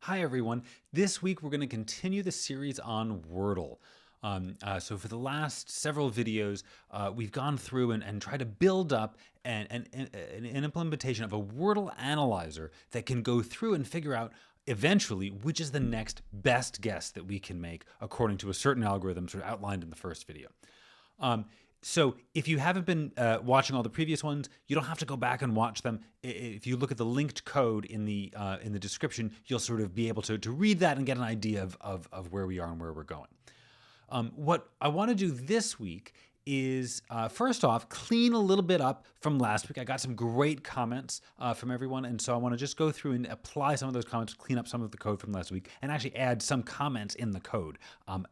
Hi everyone. This week we're going to continue the series on Wordle. So for the last several videos, we've gone through and tried to build up an implementation of a Wordle analyzer that can go through and figure out eventually which is the next best guess that we can make according to a certain algorithm sort of outlined in the first video. So if you haven't been watching all the previous ones, you don't have to go back and watch them. If you look at the linked code in the description, you'll sort of be able to read that and get an idea of where we are and where we're going. What I want to do this week is, first off, clean a little bit up from last week. I got some great comments from everyone, and so I want to just go through and apply some of those comments, clean up some of the code from last week, and actually add some comments in the code.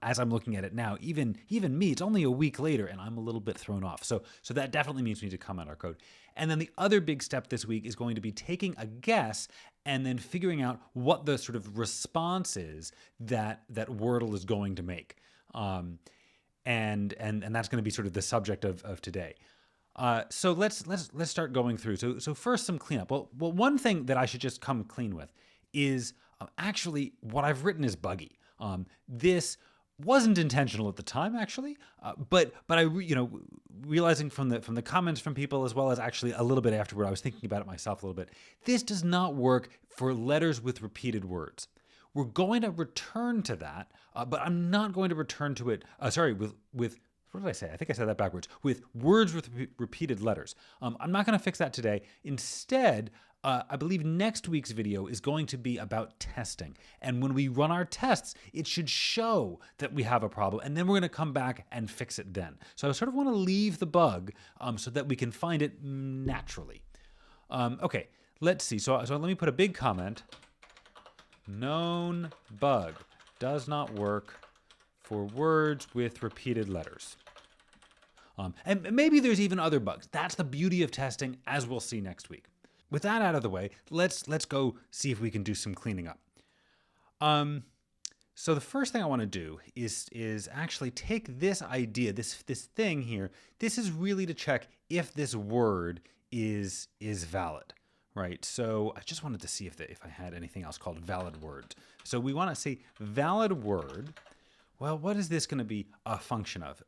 As I'm looking at it now, even me, it's only a week later, and I'm a little bit thrown off. So that definitely means we need to comment our code. And then the other big step this week is going to be taking a guess and then figuring out what the sort of response is that Wordle is going to make. And that's going to be sort of the subject of today. So let's start going through. So first, some cleanup. Well, one thing that I should just come clean with is actually what I've written is buggy. This wasn't intentional at the time, actually, but I realizing from the comments from people, as well as actually a little bit afterward, I was thinking about it myself a little bit. This does not work for letters with repeated words. We're going to return to that, but I'm not going to return to it, with what did I say? I think I said that backwards. With words with repeated letters. I'm not going to fix that today. Instead, I believe next week's video is going to be about testing. And when we run our tests, it should show that we have a problem, and then we're going to come back and fix it then. So I sort of want to leave the bug so that we can find it naturally. Okay, let's see. So let me put a big comment. Known bug does not work for words with repeated letters. And maybe there's even other bugs. That's the beauty of testing, as we'll see next week. With that out of the way, let's go see if we can do some cleaning up. So the first thing I want to do is actually take this idea, this thing here. This is really to check if this word is valid. Right, so I just wanted to see if I had anything else called valid words. So we want to say valid word. Well, what is this going to be a function of?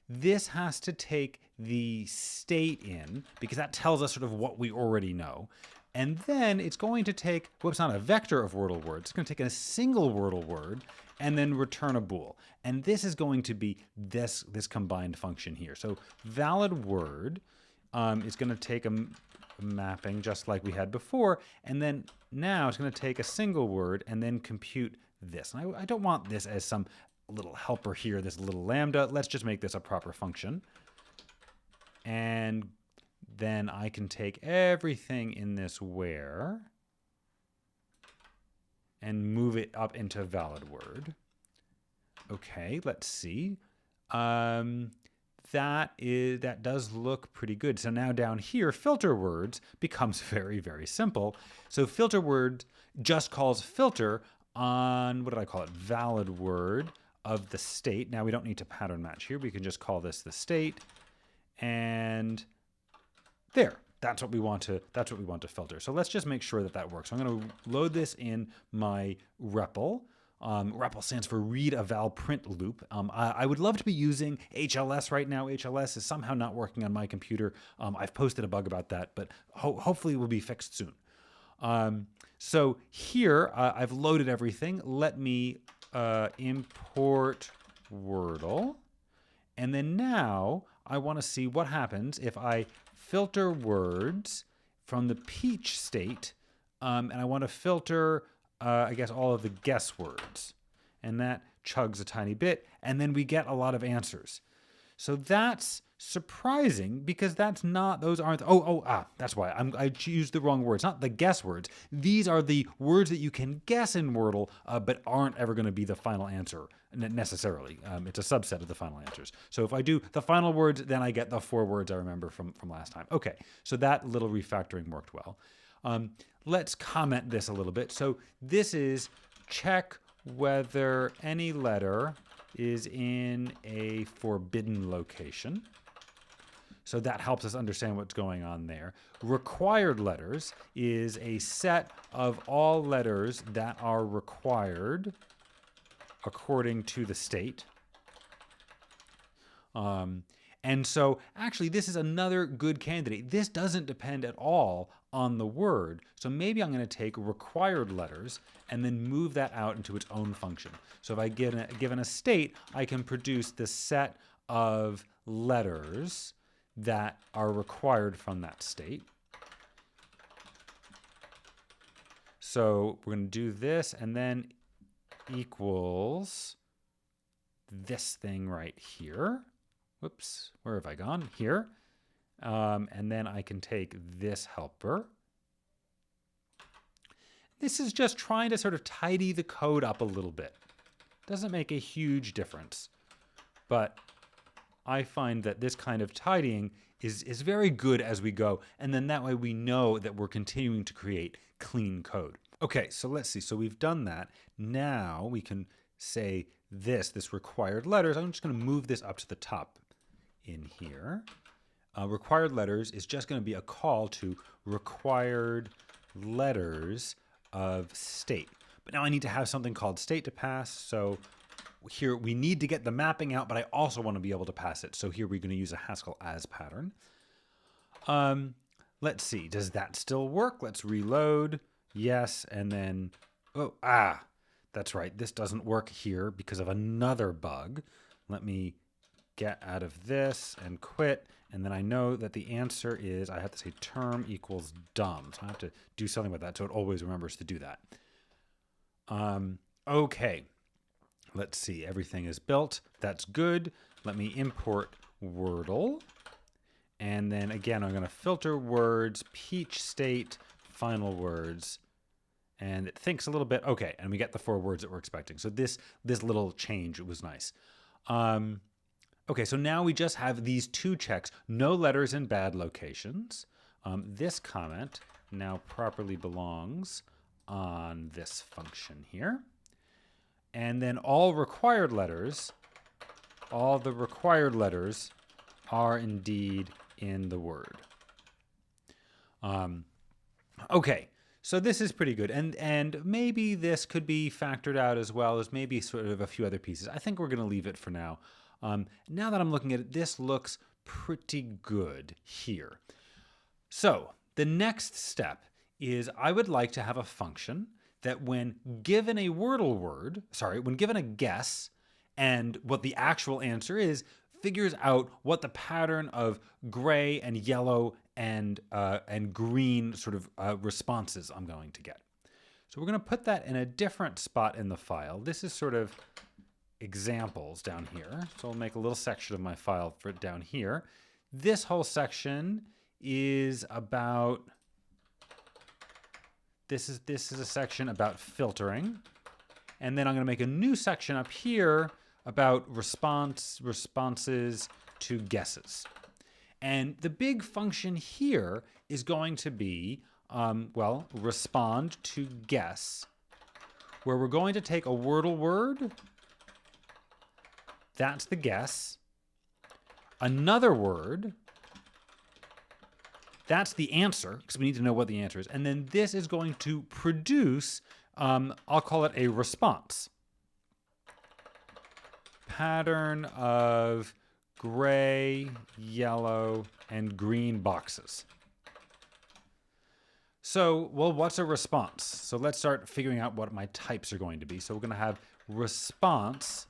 This has to take the state in, because that tells us sort of what we already know. And then it's going to take, whoops, not a vector of Wordle words. It's going to take a single Wordle word and then return a bool. And this is going to be this combined function here. So valid word is going to take a mapping just like we had before, and then now it's going to take a single word and then compute this. And I don't want this as some little helper here, this little lambda. Let's just make this a proper function. And then I can take everything in this where and move it up into valid word. Okay, let's see. That does look pretty good. So now down here, FilterWords becomes very, very simple. So FilterWord just calls filter on, what did I call it? Valid word of the state. Now we don't need to pattern match here. We can just call this the state. And there, that's what we want to filter. So let's just make sure that works. So I'm going to load this in my REPL. REPL stands for read eval print loop. I would love to be using HLS right now. HLS is somehow not working on my computer. I've posted a bug about that, but hopefully it will be fixed soon. So here I've loaded everything. Let me import Wordle. And then now I want to see what happens if I filter words from the peach state, and I want to filter I guess all of the guess words, and that chugs a tiny bit, and then we get a lot of answers. So that's surprising, because that's not, those aren't, that's why I used the wrong words, not the guess words. These are the words that you can guess in Wordle, but aren't ever going to be the final answer necessarily. It's a subset of the final answers. So if I do the final words, then I get the 4 words I remember from last time. Okay, so that little refactoring worked well. Let's comment this a little bit. So this is check whether any letter is in a forbidden location. So that helps us understand what's going on there. Required letters is a set of all letters that are required according to the state. And so actually this is another good candidate. This doesn't depend at all on the word. So maybe I'm going to take required letters and then move that out into its own function. So if I given a state, I can produce the set of letters that are required from that state. So we're going to do this and then equals this thing right here. Whoops, where have I gone? Here. And then I can take this helper. This is just trying to sort of tidy the code up a little bit. Doesn't make a huge difference, but I find that this kind of tidying is very good as we go. And then that way we know that we're continuing to create clean code. Okay, so let's see. So we've done that. Now we can say this required letters. I'm just going to move this up to the top in here. Required letters is just going to be a call to required letters of state. But now I need to have something called state to pass. So here we need to get the mapping out, but I also want to be able to pass it. So here we're going to use a Haskell as pattern. Let's see, does that still work? Let's reload. Yes, and then, that's right. This doesn't work here because of another bug. Let me get out of this and quit. And then I know that the answer is I have to say term equals dumb. So I have to do something with that so it always remembers to do that. Okay. Let's see, everything is built. That's good. Let me import Wordle. And then again, I'm going to filter words, peach state, final words. And it thinks a little bit. Okay, and we get the 4 words that we're expecting. So this little change was nice. Okay, so now we just have these 2 checks. No letters in bad locations. This comment now properly belongs on this function here. And then all the required letters are indeed in the word. Okay, so this is pretty good. And maybe this could be factored out as well as maybe sort of a few other pieces. I think we're going to leave it for now. Now that I'm looking at it, this looks pretty good here. So the next step is I would like to have a function that when given a Wordle word, when given a guess and what the actual answer is, figures out what the pattern of gray and yellow and green sort of responses I'm going to get. So we're going to put that in a different spot in the file. This is sort of examples down here. So I'll make a little section of my file for down here. This whole section is about, this is a section about filtering. And then I'm going to make a new section up here about responses to guesses. And the big function here is going to be, respond to guess, where we're going to take a Wordle word. That's the guess. Another word. That's the answer, because we need to know what the answer is. And then this is going to produce, I'll call it a response. Pattern of gray, yellow, and green boxes. So, well, what's a response? So let's start figuring out what my types are going to be. So we're going to have response.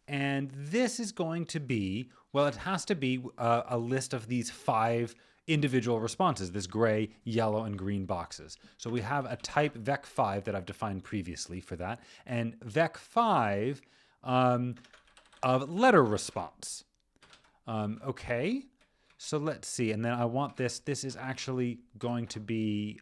And this is going to be, well, it has to be a list of these 5 individual responses, this gray, yellow, and green boxes. So we have a type vec5 that I've defined previously for that, and vec5 of letter response. Okay, so let's see, and then I want this is actually going to be,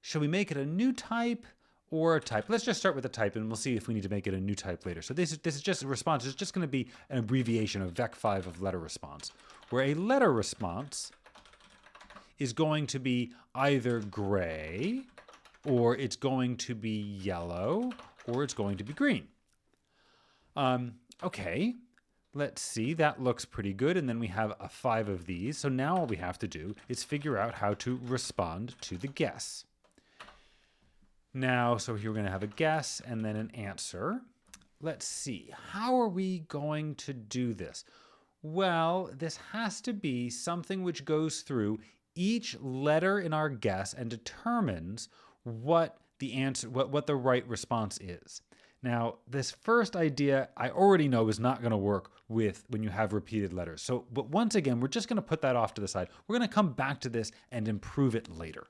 should we make it a new type or a type? Let's just start with a type and we'll see if we need to make it a new type later. So this is just a response. It's just going to be an abbreviation of vec5 of letter response, where a letter response is going to be either gray, or it's going to be yellow, or it's going to be green. Okay, Let's see, that looks pretty good. And then we have 5 of these. So now all we have to do is figure out how to respond to the guess. Now, so here we're going to have a guess and then an answer. Let's see, how are we going to do this? Well, this has to be something which goes through each letter in our guess and determines what the answer, what the right response is. Now, this first idea I already know is not going to work with when you have repeated letters. So, but once again, we're just going to put that off to the side. We're going to come back to this and improve it later.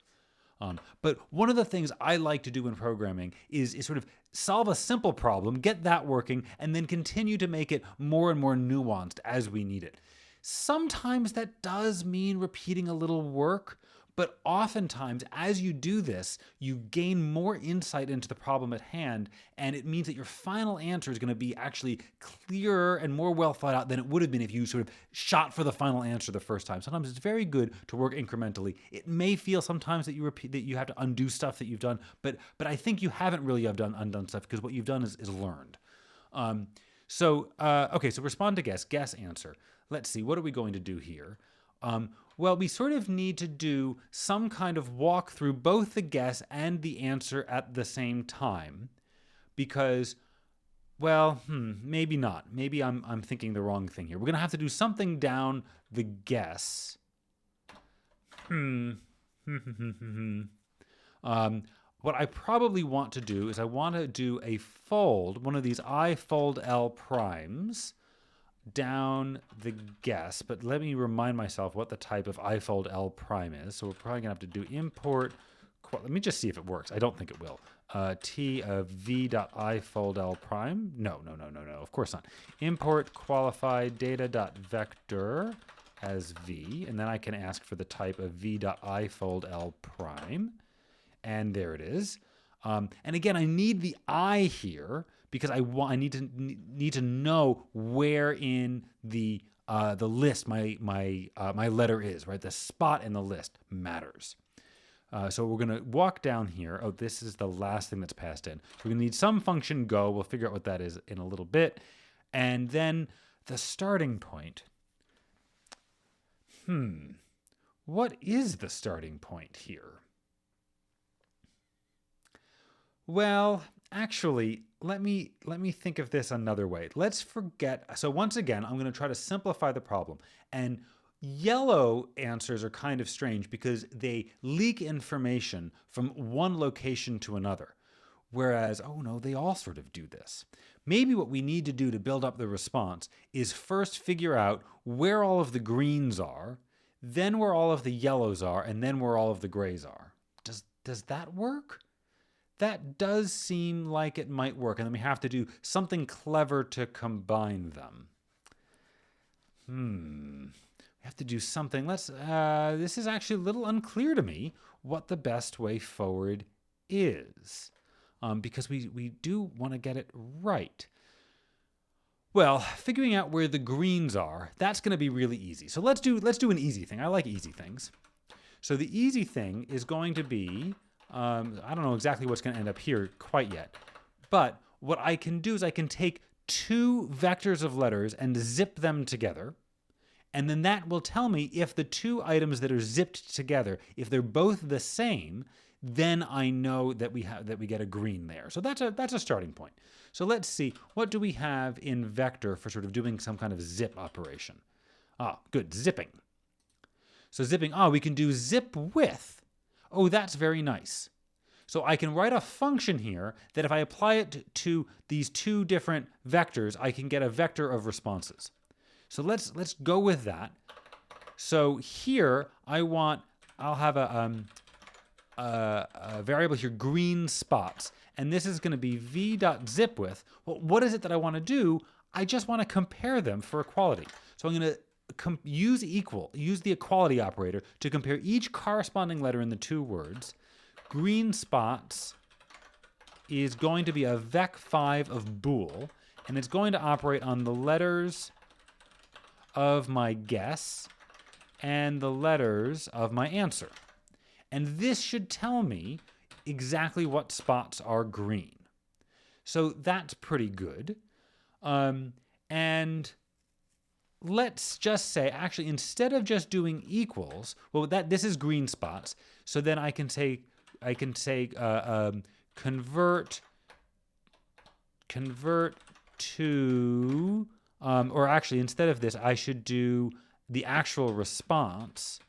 But one of the things I like to do in programming is sort of solve a simple problem, get that working, and then continue to make it more and more nuanced as we need it. Sometimes that does mean repeating a little work, but oftentimes as you do this, you gain more insight into the problem at hand, and it means that your final answer is going to be actually clearer and more well thought out than it would have been if you sort of shot for the final answer the first time. Sometimes it's very good to work incrementally. It may feel sometimes that you have to undo stuff that you've done, but I think you haven't really undone stuff, because what you've done is learned. Okay, so respond to guess, answer. Let's see, what are we going to do here? Well, we sort of need to do some kind of walk through both the guess and the answer at the same time, because, well, maybe not. Maybe I'm thinking the wrong thing here. We're going to have to do something down the guess. What I probably want to do is I want to do a fold, one of these I fold L primes, down the guess, but let me remind myself what the type of I fold L prime is. So we're probably gonna have to do import, let me just see if it works. I don't think it will. T of v dot I fold L prime. No, of course not. Import qualified data dot vector as v, and then I can ask for the type of v dot I fold L prime, and there it is. And again, I need the I here, because I need to know where in the list my letter is, right? The spot in the list matters. So we're going to walk down here. Oh, this is the last thing that's passed in. We're going to need some function go. We'll figure out what that is in a little bit. And then the starting point. What is the starting point here? Well, actually, let me think of this another way. Let's forget. So once again, I'm going to try to simplify the problem. And yellow answers are kind of strange because they leak information from one location to another. Whereas, oh no, they all sort of do this. Maybe what we need to do to build up the response is first figure out where all of the greens are, then where all of the yellows are, and then where all of the grays are. Does that work? That does seem like it might work, and then we have to do something clever to combine them. We have to do something. This is actually a little unclear to me what the best way forward is, because we do want to get it right. Well, figuring out where the greens are, that's going to be really easy. So let's do an easy thing. I like easy things. So the easy thing is going to be, I don't know exactly what's going to end up here quite yet, but what I can do is I can take two vectors of letters and zip them together, and then that will tell me if the two items that are zipped together, if they're both the same, then I know that we get a green there. So that's a starting point. So let's see, what do we have in vector for sort of doing some kind of zip operation? Good, zipping. So zipping, we can do zip with. Oh, that's very nice. So I can write a function here that if I apply it to these two different vectors, I can get a vector of responses. So let's go with that. So here I'll have a variable here, green spots, and this is going to be v.zipWidth. Well, what is it that I want to do? I just want to compare them for equality. So I'm going to use the equality operator to compare each corresponding letter in the two words. Green spots is going to be a vec5 of bool, and it's going to operate on the letters of my guess and the letters of my answer. And this should tell me exactly what spots are green. So that's pretty good. And let's just say, actually, instead of just doing equals, well, this is green spots. So then I can say convert to, or actually, instead of this, I should do the actual response,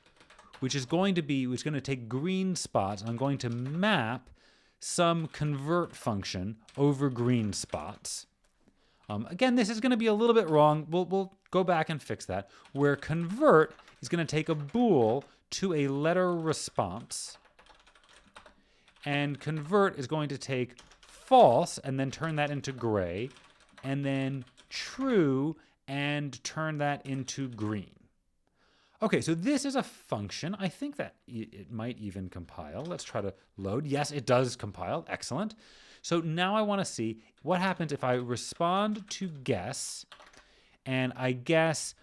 which is going to take green spots. I'm going to map some convert function over green spots. Again, this is going to be a little bit wrong. We'll go back and fix that. Where convert is going to take a bool to a letter response, and convert is going to take false and then turn that into gray, and then true and turn that into green. Okay, so this is a function. I think that it might even compile. Let's try to load. Yes, it does compile. Excellent. So now I want to see what happens if I respond to guess, and I guess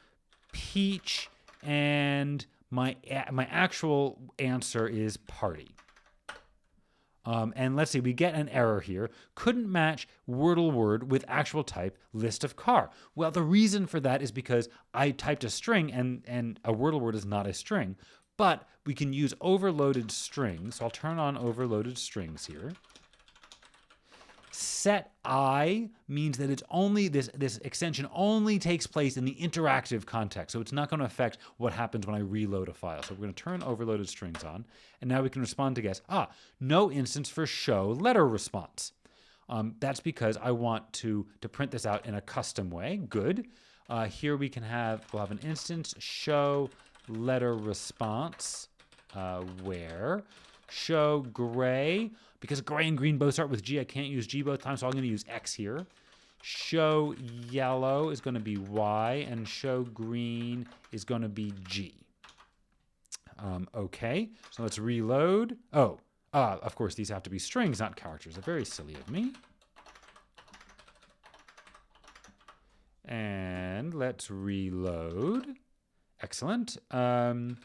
peach, and my actual answer is party. And let's see, we get an error here. Couldn't match Wordle word with actual type list of car. Well, the reason for that is because I typed a string, and a Wordle word is not a string. But we can use overloaded strings. So I'll turn on overloaded strings here. Set I means that it's only this extension only takes place in the interactive context. So it's not going to affect what happens when I reload a file. So we're going to turn overloaded strings on, and now we can respond to guess. No instance for show letter response. That's because I want to print this out in a custom way. Good. Here we'll have an instance show letter response where show gray. Because gray and green both start with G, I can't use G both times, so I'm going to use X here. Show yellow is going to be Y, and show green is going to be G. Okay, so let's reload. Of course, these have to be strings, not characters. They're very silly of me. And let's reload. Excellent. And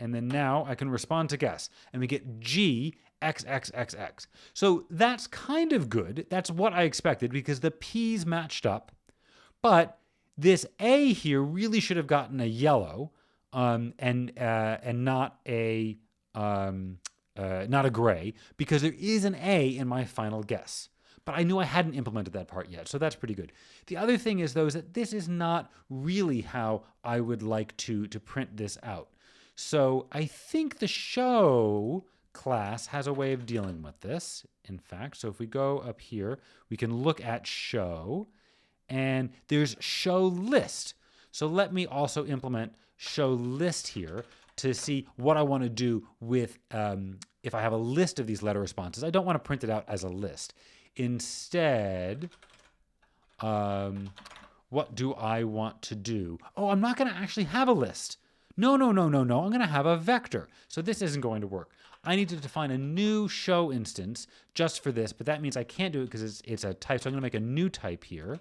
then now I can respond to guess, and we get G XXXX. So that's kind of good. That's what I expected because the P's matched up. But this A here really should have gotten a yellow, and not a gray, because there is an A in my final guess. But I knew I hadn't implemented that part yet, so that's pretty good. The other thing is, though, is that this is not really how I would like to print this out. So I think the show class has a way of dealing with this, in fact. So if we go up here, we can look at show, and there's show list. So let me also implement show list here to see what I want to do with, if I have a list of these letter responses. I don't want to print it out as a list. Instead, what do I want to do? I'm not going to actually have a list. No. I'm going to have a vector. So this isn't going to work. I need to define a new show instance just for this, but that means I can't do it because it's a type. So I'm going to make a new type here.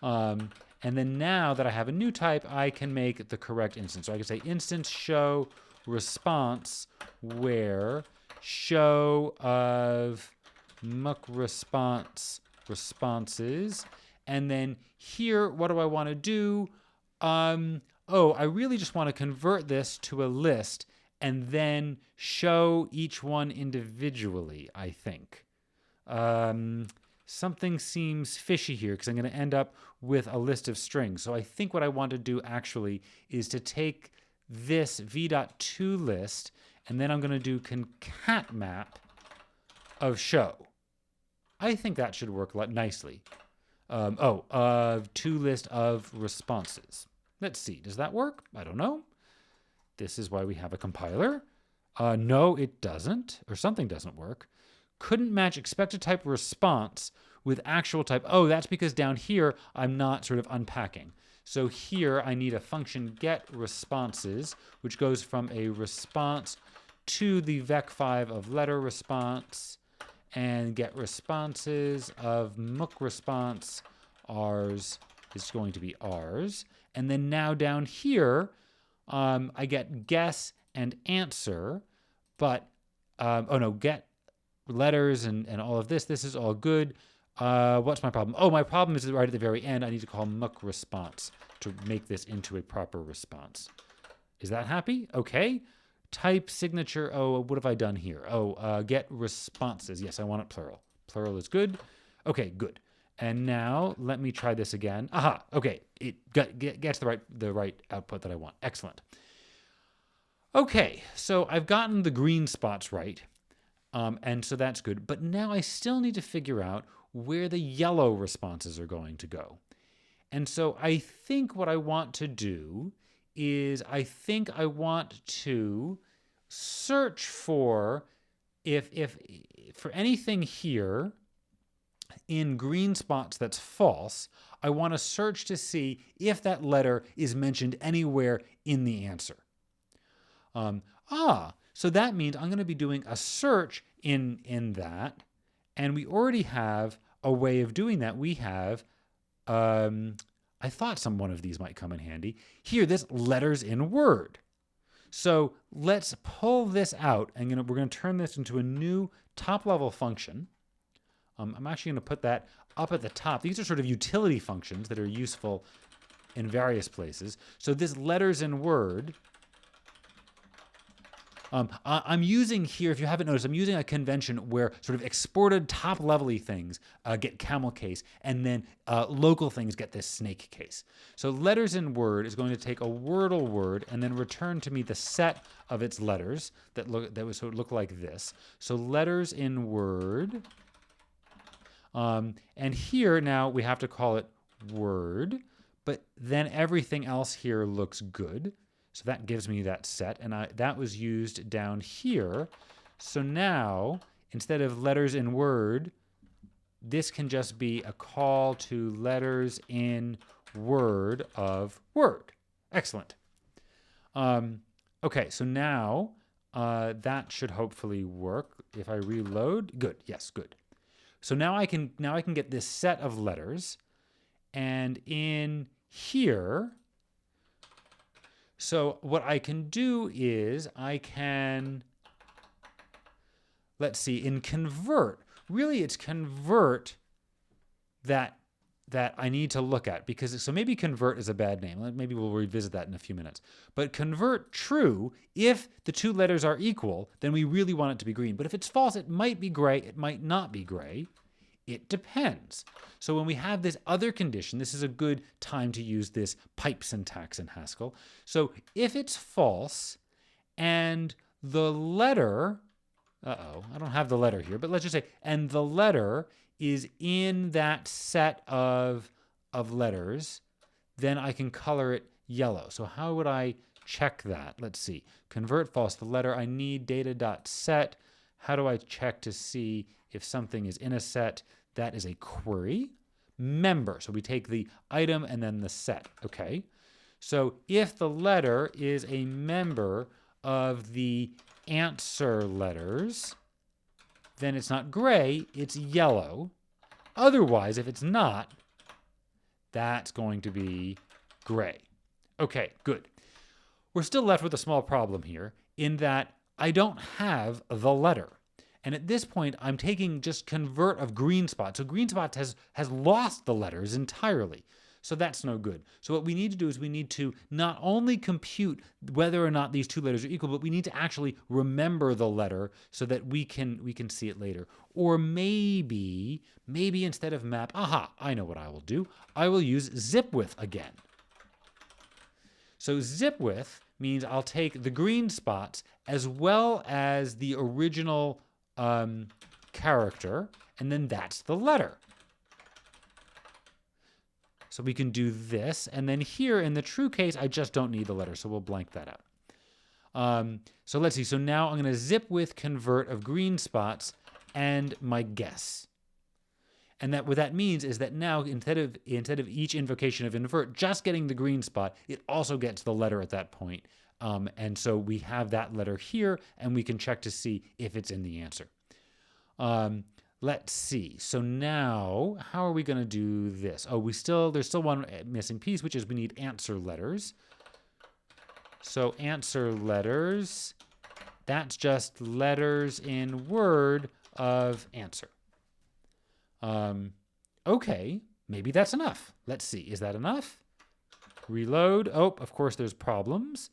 And then now that I have a new type, I can make the correct instance. So I can say instance show response where show of muck response responses. And then here, what do I want to do? I really just want to convert this to a list and then show each one individually, I think. Something seems fishy here because I'm going to end up with a list of strings. So I think what I want to do actually is to take this v.toList, and then I'm going to do concat map of show. I think that should work nicely. ToList of responses. Let's see, does that work? I don't know. This is why we have a compiler. No, it doesn't, or something doesn't work. Couldn't match expected type response with actual type. That's because down here, I'm not sort of unpacking. So here I need a function get responses, which goes from a response to the vec5 of letter response, and get responses of muck response, ours is going to be ours. And then now down here, I get guess and answer, but, get letters and all of this. This is all good. What's my problem? Oh, my problem is right at the very end. I need to call muck response to make this into a proper response. Is that happy? Okay. Type signature. Oh, what have I done here? Oh, get responses. Yes, I want it plural. Plural is good. Okay, good. And now let me try this again. Aha. Okay, it gets the right output that I want. Excellent. Okay, so I've gotten the green spots right, and so that's good. But now I still need to figure out where the yellow responses are going to go. And so I think what I want to do is I want to search for if for anything here in green spots that's false, I want to search to see if that letter is mentioned anywhere in the answer. So that means I'm going to be doing a search in that, and we already have a way of doing that. We have, I thought one of these might come in handy. Here, this letters in Word. So let's pull this out, and we're going to turn this into a new top-level function. I'm actually going to put that up at the top. These are sort of utility functions that are useful in various places. So this letters in Word, I'm using here, if you haven't noticed, I'm using a convention where sort of exported top-level-y things get camel case, and then local things get this snake case. So letters in Word is going to take a Wordle word and then return to me the set of its letters that would sort of look like this. So letters in Word, and here now we have to call it Word, but then everything else here looks good. So that gives me that set, and that was used down here. So now, instead of letters in Word, this can just be a call to letters in Word of Word. Excellent. Okay, so now that should hopefully work. If I reload, good. Yes, good. So now I can get this set of letters, and in here. So what I can do is I can, let's see, in convert, really it's convert that I need to look at, because so maybe convert is a bad name. Maybe we'll revisit that in a few minutes. But convert true, if the two letters are equal, then we really want it to be green. But if it's false, it might be gray, it might not be gray. It depends. So when we have this other condition, this is a good time to use this pipe syntax in Haskell. So if it's false and the letter, I don't have the letter here, but let's just say, and the letter is in that set of letters, then I can color it yellow. So how would I check that? Let's see. Convert false, the letter, I need data.set. How do I check to see if something is in a set? That is a query. Member. So we take the item and then the set. Okay. So if the letter is a member of the answer letters, then it's not gray, it's yellow. Otherwise, if it's not, that's going to be gray. Okay, good. We're still left with a small problem here in that I don't have the letter. And at this point, I'm taking just convert of green spot. So green spot has lost the letters entirely. So that's no good. So what we need to do is we need to not only compute whether or not these two letters are equal, but we need to actually remember the letter so that we can see it later. Or maybe instead of map, I know what I will do. I will use zipwith again. So zipwith means I'll take the green spots as well as the original character, and then that's the letter. So we can do this, and then here in the true case, I just don't need the letter, so we'll blank that out. So let's see. So now I'm going to zip with convert of green spots and my guess. And what that means is that now instead of each invocation of invert just getting the green spot, it also gets the letter at that point. And so we have that letter here, and we can check to see if it's in the answer. Let's see. So now, how are we going to do this? Oh, there's still one missing piece, which is we need answer letters. So answer letters, that's just letters in Word of answer. Okay, maybe that's enough. Let's see, is that enough? Reload. Oh, of course there's problems.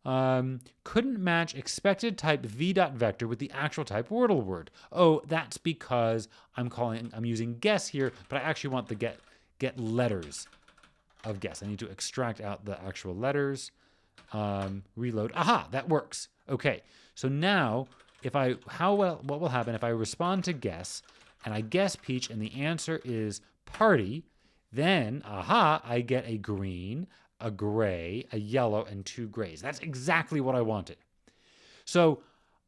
Couldn't match expected type v.vector with the actual type Wordle word. Oh, that's because I'm using guess here, but I actually want the get letters of guess. I need to extract out the actual letters. Reload. Aha, that works. Okay, so now what will happen if I respond to guess and I guess peach and the answer is party, then aha, I get a green, a gray, a yellow, and 2 grays. That's exactly what I wanted. So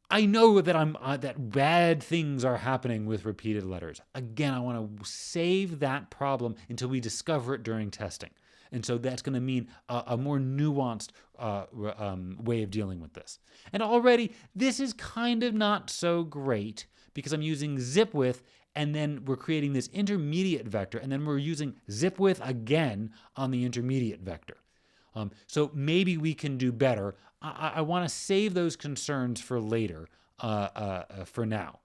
I know that that bad things are happening with repeated letters. Again, I want to save that problem until we discover it during testing. And so that's going to mean a more nuanced way of dealing with this. And already, this is kind of not so great because I'm using zip width, and then we're creating this intermediate vector, and then we're using zip width again on the intermediate vector. So maybe we can do better. I want to save those concerns for later, for now.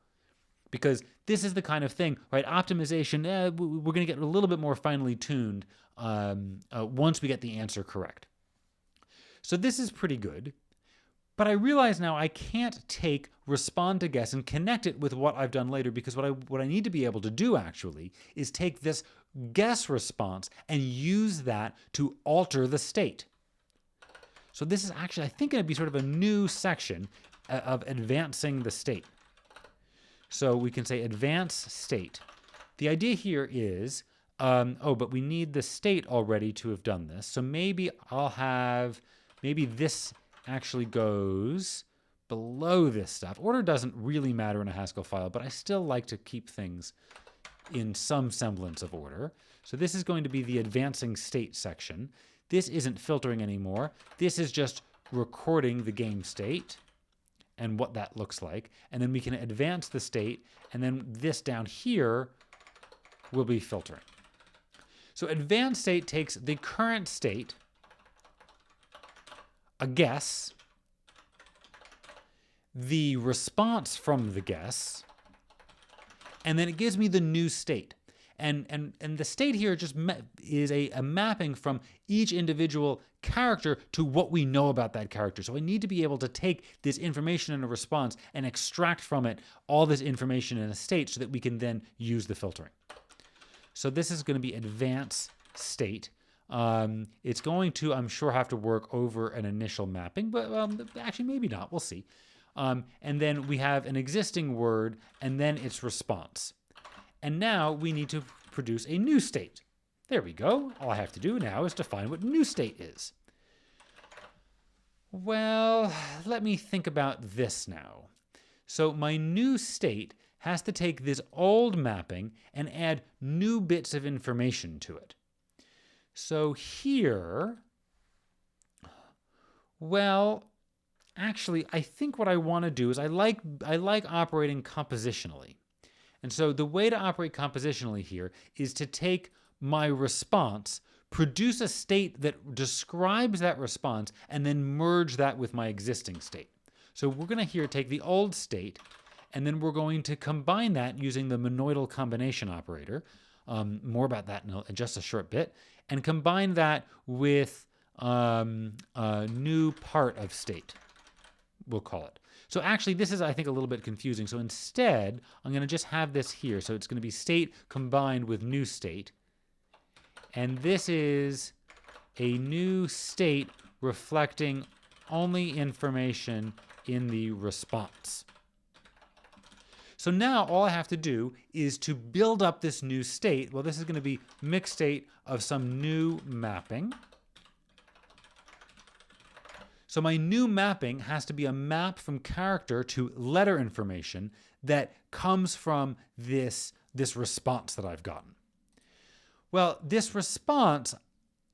Because this is the kind of thing, right? Optimization, we're going to get a little bit more finely tuned once we get the answer correct. So this is pretty good. But I realize now I can't take respond to guess and connect it with what I've done later, because what I need to be able to do actually is take this guess response and use that to alter the state. So this is actually, I think, going to be sort of a new section of advancing the state. So we can say advance state. The idea here is, but we need the state already to have done this. So maybe maybe this actually goes below this stuff. Order doesn't really matter in a Haskell file, but I still like to keep things in some semblance of order. So this is going to be the advancing state section. This isn't filtering anymore. This is just recording the game state and what that looks like. And then we can advance the state, and then this down here will be filtering. So advanced state takes the current state, a guess, the response from the guess, and then it gives me the new state. And the state here just is a mapping from each individual character to what we know about that character. So I need to be able to take this information in a response and extract from it all this information in a state so that we can then use the filtering. So this is going to be advanced state. It's going to, I'm sure, have to work over an initial mapping, but actually maybe not. We'll see. And then we have an existing word and then its response. And now we need to produce a new state. There we go. All I have to do now is define what new state is. Well, let me think about this now. So my new state has to take this old mapping and add new bits of information to it. So here, well, actually, I think what I want to do is I like operating compositionally. And so the way to operate compositionally here is to take my response, produce a state that describes that response, and then merge that with my existing state. So we're going to here take the old state, and then we're going to combine that using the monoidal combination operator. More about that in just a short bit. And combine that with a new part of state, we'll call it. So actually, this is, I think, a little bit confusing. So instead, I'm going to just have this here. So it's going to be state combined with new state. And this is a new state reflecting only information in the response. So now all I have to do is to build up this new state. Well, this is going to be mixed state of some new mapping. So my new mapping has to be a map from character to letter information that comes from this response that I've gotten. Well, this response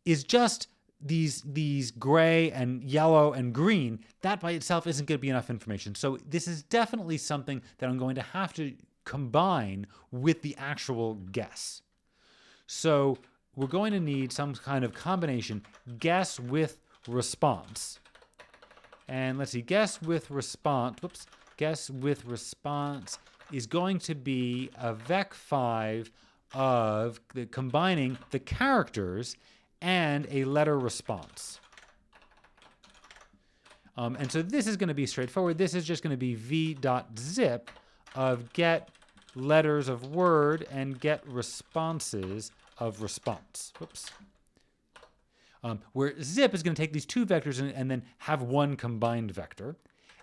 is just these gray and yellow and green. That by itself isn't going to be enough information. So this is definitely something that I'm going to have to combine with the actual guess. So we're going to need some kind of combination, guess with response. And let's see, guess with response is going to be a vec5 of combining the characters and a letter response. And so this is going to be straightforward. This is just going to be v.zip of get letters of word and get responses of response. Whoops. Where zip is going to take these two vectors and then have one combined vector.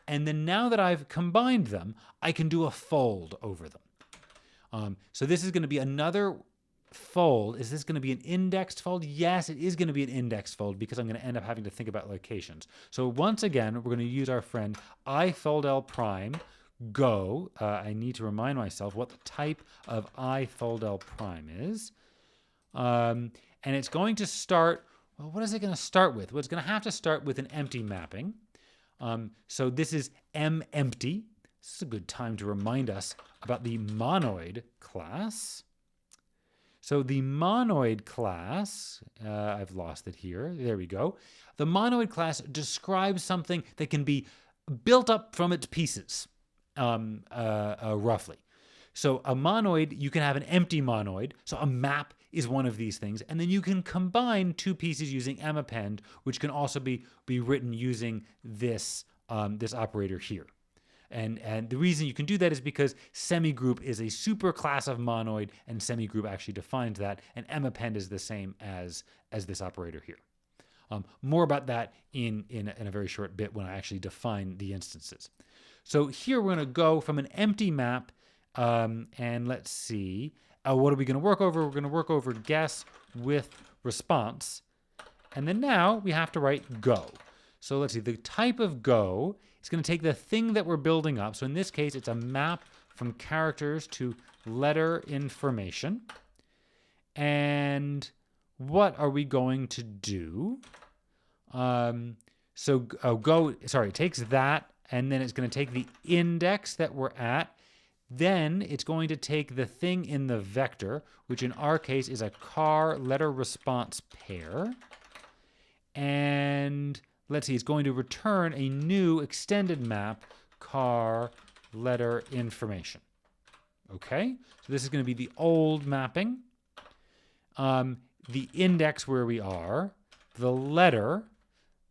And then now that I've combined them, I can do a fold over them. So this is going to be another fold. Is this going to be an indexed fold? Yes, it is going to be an indexed fold because I'm going to end up having to think about locations. So once again, we're going to use our friend I fold L prime go. I need to remind myself what the type of I fold L prime is. And it's going to start, well, what is it going to start with? Well, it's going to have to start with an empty mapping. So this is mEmpty. This is a good time to remind us about the monoid class. So the monoid class, I've lost it here. There we go. The monoid class describes something that can be built up from its pieces, roughly. So a monoid, you can have an empty monoid. So a map is one of these things. And then you can combine two pieces using mappend, which can also be written using this, this operator here. And the reason you can do that is because semigroup is a superclass of monoid, and semigroup actually defines that, and mappend is the same as this operator here. More about that in a very short bit when I actually define the instances. So here we're going to go from an empty map, and let's see, what are we going to work over? We're going to work over guess with response, and then now we have to write go. So let's see, the type of go is going to take the thing that we're building up. So in this case, it's a map from characters to letter information. And what are we going to do? It takes that, and then it's going to take the index that we're at. Then it's going to take the thing in the vector, which in our case is a car letter response pair. And let's see, it's going to return a new extended map, car letter information. Okay, so this is going to be the old mapping, the index where we are, the letter,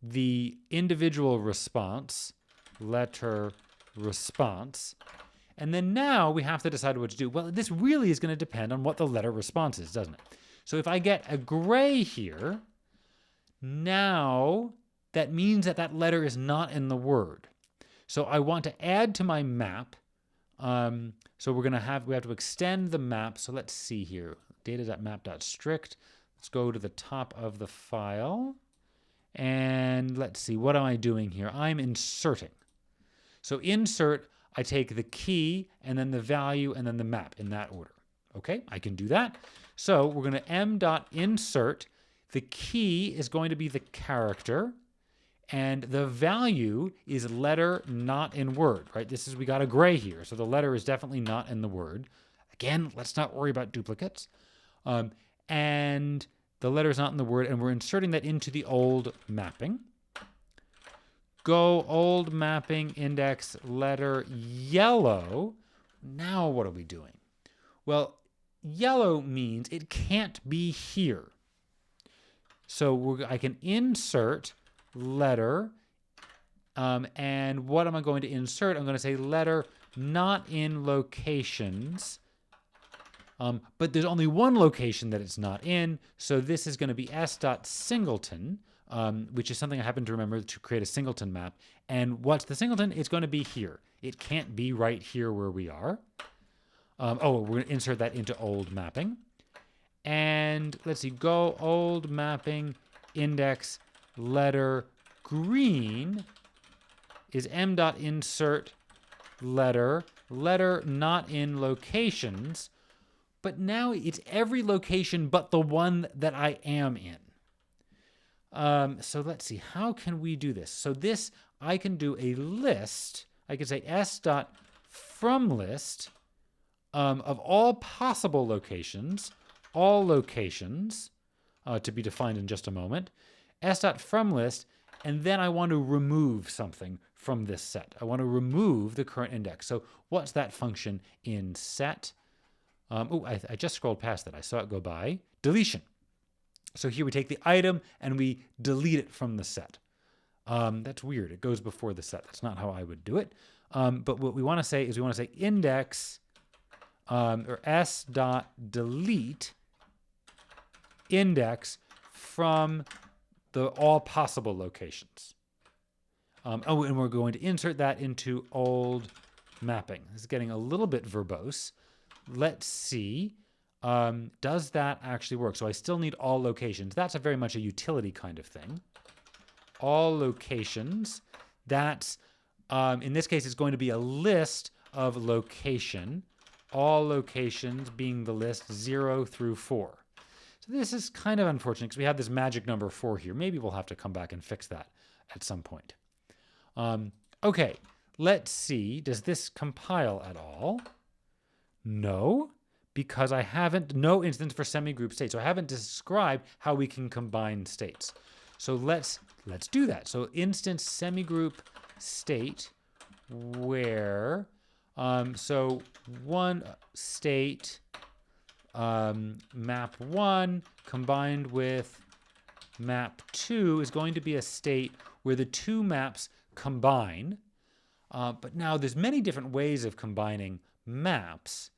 the individual response, letter response, and then now we have to decide what to do. Well, this really is going to depend on what the letter response is, doesn't it? So if I get a gray here, now that means that that letter is not in the word. So I want to add to my map. So we have to extend the map. So let's see here, data.map.strict. Let's go to the top of the file. And let's see, what am I doing here? I'm inserting. So insert, I take the key and then the value and then the map in that order. Okay, I can do that. So we're going to m.insert. The key is going to be the character, and the value is letter not in word, right? We got a gray here, so the letter is definitely not in the word. Again, let's not worry about duplicates. And the letter is not in the word, and we're inserting that into the old mapping. Go old mapping index letter yellow. Now what are we doing? Well, yellow means it can't be here. So I can insert letter, and what am I going to insert? I'm going to say letter not in locations, but there's only one location that it's not in, so this is going to be s.singleton, which is something I happen to remember to create a singleton map. And what's the singleton? It's going to be here. It can't be right here where we are. We're going to insert that into old mapping. And let's see, go old mapping index letter green is m.insert letter not in locations, but now it's every location but the one that I am in. So let's see, how can we do this? So this, I can do a list. I can say s.fromList of all possible locations, all locations, to be defined in just a moment, s.fromList, and then I want to remove something from this set. I want to remove the current index. So what's that function in set? I just scrolled past that. I saw it go by. Deletion. So here we take the item and we delete it from the set. That's weird. It goes before the set. That's not how I would do it. But what we want to say is we want to say index or s dot delete index from the all possible locations. And we're going to insert that into old mapping. This is getting a little bit verbose. Let's see. Does that actually work? So I still need all locations. That's very much a utility kind of thing. All locations. That's, in this case, it's going to be a list of location. All locations being the list 0 through 4. So this is kind of unfortunate because we have this magic number 4 here. Maybe we'll have to come back and fix that at some point. Okay, let's see. Does this compile at all? No, because I haven't, no instance for semigroup state. So I haven't described how we can combine states. So let's do that. So instance semigroup state where, so one state map 1 combined with map 2 is going to be a state where the two maps combine. But now there's many different ways of combining maps.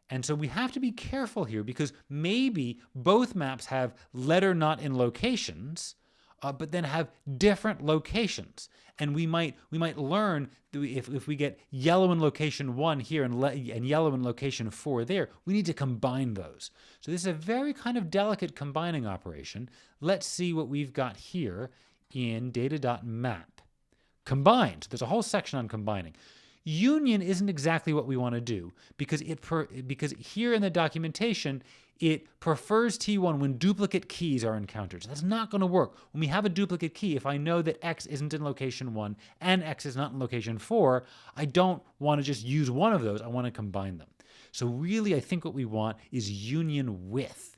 And so we have to be careful here because maybe both maps have letter not in locations, but then have different locations. And we might learn that if we get yellow in location 1 here and yellow in location 4 there, we need to combine those. So this is a very kind of delicate combining operation. Let's see what we've got here in data.map. Combine. So there's a whole section on combining. Union isn't exactly what we want to do because because here in the documentation, it prefers T1 when duplicate keys are encountered. So that's not going to work. When we have a duplicate key, if I know that X isn't in location 1 and X is not in location 4, I don't want to just use one of those. I want to combine them. So really, I think what we want is union with.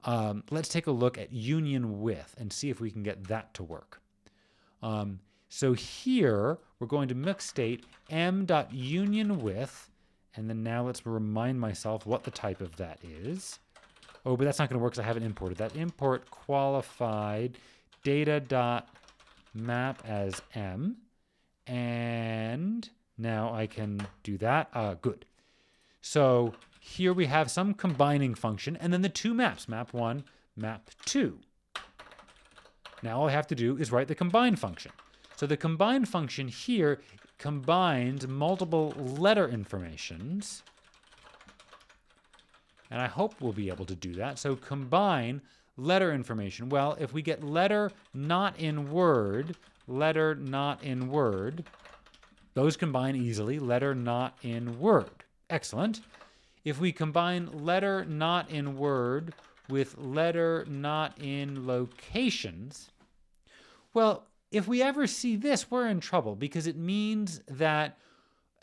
Let's take a look at union with and see if we can get that to work. So here, we're going to mix state m.union with, and then now let's remind myself what the type of that is. Oh, but that's not going to work because I haven't imported that. Import qualified data.map as m, and now I can do that. Good. So here we have some combining function, and then the two maps, map 1, map 2. Now all I have to do is write the combine function. So the combine function here combines multiple letter informations. And I hope we'll be able to do that. So combine letter information. Well, if we get letter not in word, those combine easily. Letter not in word. Excellent. If we combine letter not in word with letter not in locations, well, if we ever see this, we're in trouble because it means that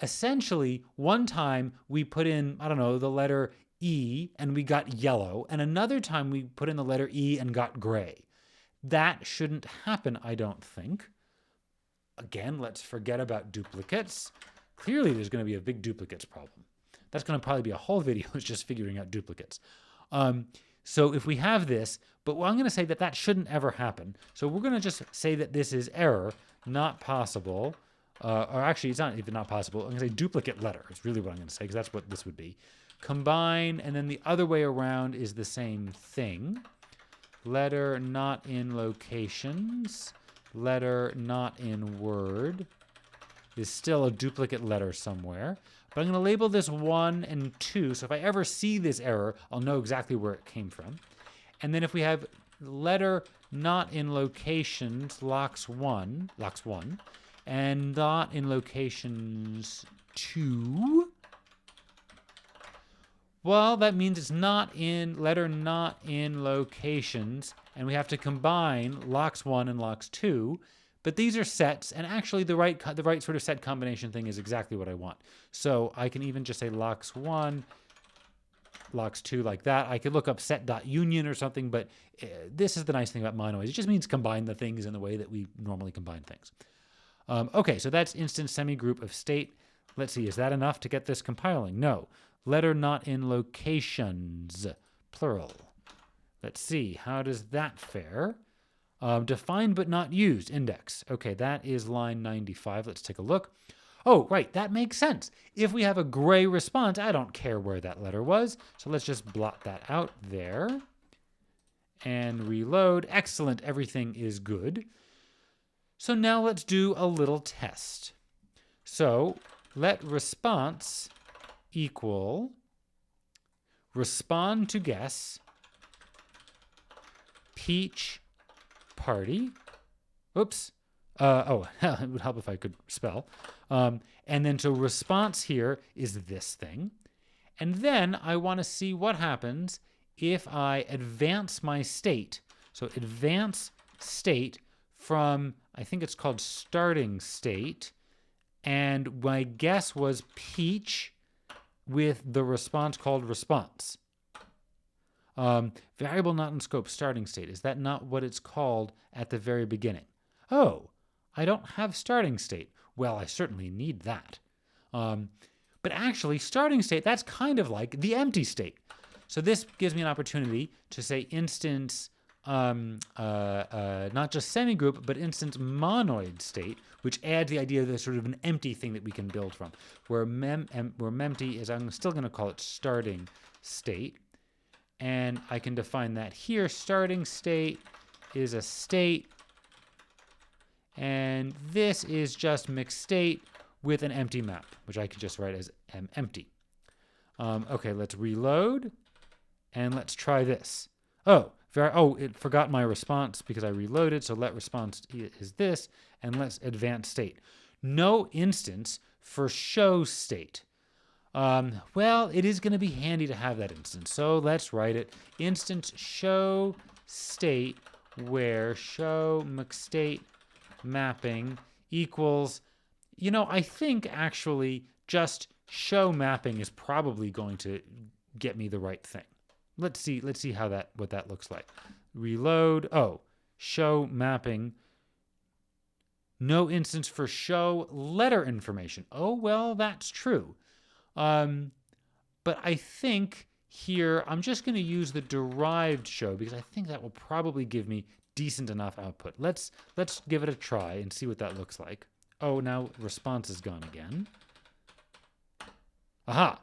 essentially one time we put in, I don't know, the letter E and we got yellow, and another time we put in the letter E and got gray. That shouldn't happen, I don't think. Again, let's forget about duplicates. Clearly there's going to be a big duplicates problem. That's going to probably be a whole video is just figuring out duplicates. So if we have this, but I'm going to say that that shouldn't ever happen. So we're going to just say that this is error, not possible. Or actually, it's not even not possible. I'm going to say duplicate letter. It's really what I'm going to say because that's what this would be. Combine, and then the other way around is the same thing. Letter not in locations. Letter not in word is still a duplicate letter somewhere. But I'm going to label this 1 and 2. So if I ever see this error, I'll know exactly where it came from. And then if we have letter not in locations, locks 1, and not in locations 2, well, that means it's not in, letter not in locations, and we have to combine locks 1 and locks 2. But these are sets, and actually the right sort of set combination thing is exactly what I want. So I can even just say locks 1, locks 2 like that. I could look up set.union or something, but this is the nice thing about monoid. It just means combine the things in the way that we normally combine things. Okay, so that's instance semigroup of state. Let's see, is that enough to get this compiling? No. Letter not in locations, plural. Let's see, how does that fare? Defined but not used, index. Okay, that is line 95. Let's take a look. Oh, right, that makes sense. If we have a gray response, I don't care where that letter was. So let's just blot that out there and reload. Excellent, everything is good. So now let's do a little test. So let response equal respond to guess peach party. Oops. It would help if I could spell. And then so response here is this thing. And then I want to see what happens if I advance my state. So advance state from, I think it's called starting state. And my guess was peach with the response called response. Variable not in scope starting state. Is that not what it's called at the very beginning? Oh, I don't have starting state. Well, I certainly need that. But actually, starting state, that's kind of like the empty state. So this gives me an opportunity to say instance, not just semigroup, but instance monoid state, which adds the idea of there's sort of an empty thing that we can build from. Where mempty is, I'm still going to call it starting state. And I can define that here. Starting state is a state. And this is just mixed state with an empty map, which I could just write as empty. Okay, let's reload. And let's try this. It forgot my response because I reloaded. So let response is this. And let's advance state. No instance for show state. Well, it is going to be handy to have that instance. So let's write it. Instance show state where show mcstate mapping equals, I think actually just show mapping is probably going to get me the right thing. Let's see what that looks like. Reload. Oh, show mapping. No instance for show letter information. Oh, well, that's true. But I think here I'm just going to use the derived show because I think that will probably give me decent enough output. Let's give it a try and see what that looks like. Oh, now response is gone again. Aha.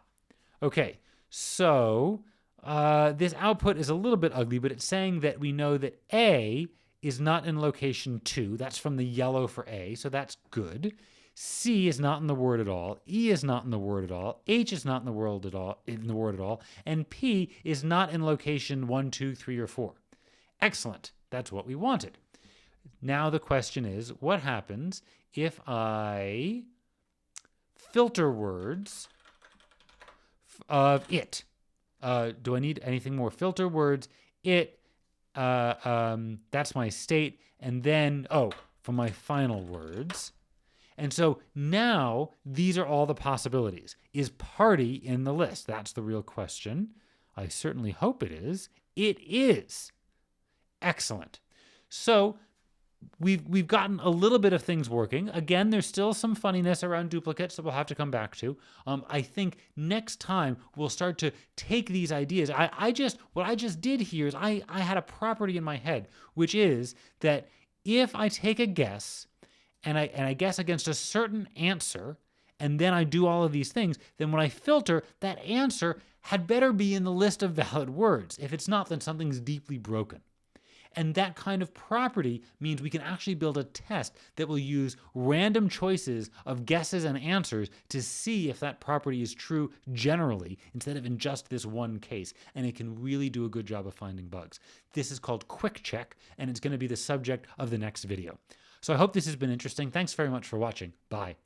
Okay. So this output is a little bit ugly, but it's saying that we know that A is not in location 2. That's from the yellow for A, so that's good. C is not in the word at all. E is not in the word at all. H is not in the word at all. And P is not in location 1, 2, 3, or 4. Excellent. That's what we wanted. Now the question is, what happens if I filter words of it? Do I need anything more? Filter words, it, that's my state. And then, for my final words. And so now these are all the possibilities. Is party in the list? That's the real question. I certainly hope it is. It is. Excellent. So we've gotten a little bit of things working. Again, there's still some funniness around duplicates that we'll have to come back to. I think next time we'll start to take these ideas. What I just did here is I had a property in my head, which is that if I take a guess and I guess against a certain answer, and then I do all of these things, then when I filter, that answer had better be in the list of valid words. If it's not, then something's deeply broken. And that kind of property means we can actually build a test that will use random choices of guesses and answers to see if that property is true generally instead of in just this one case. And it can really do a good job of finding bugs. This is called Quick Check, and it's going to be the subject of the next video. So I hope this has been interesting. Thanks very much for watching. Bye.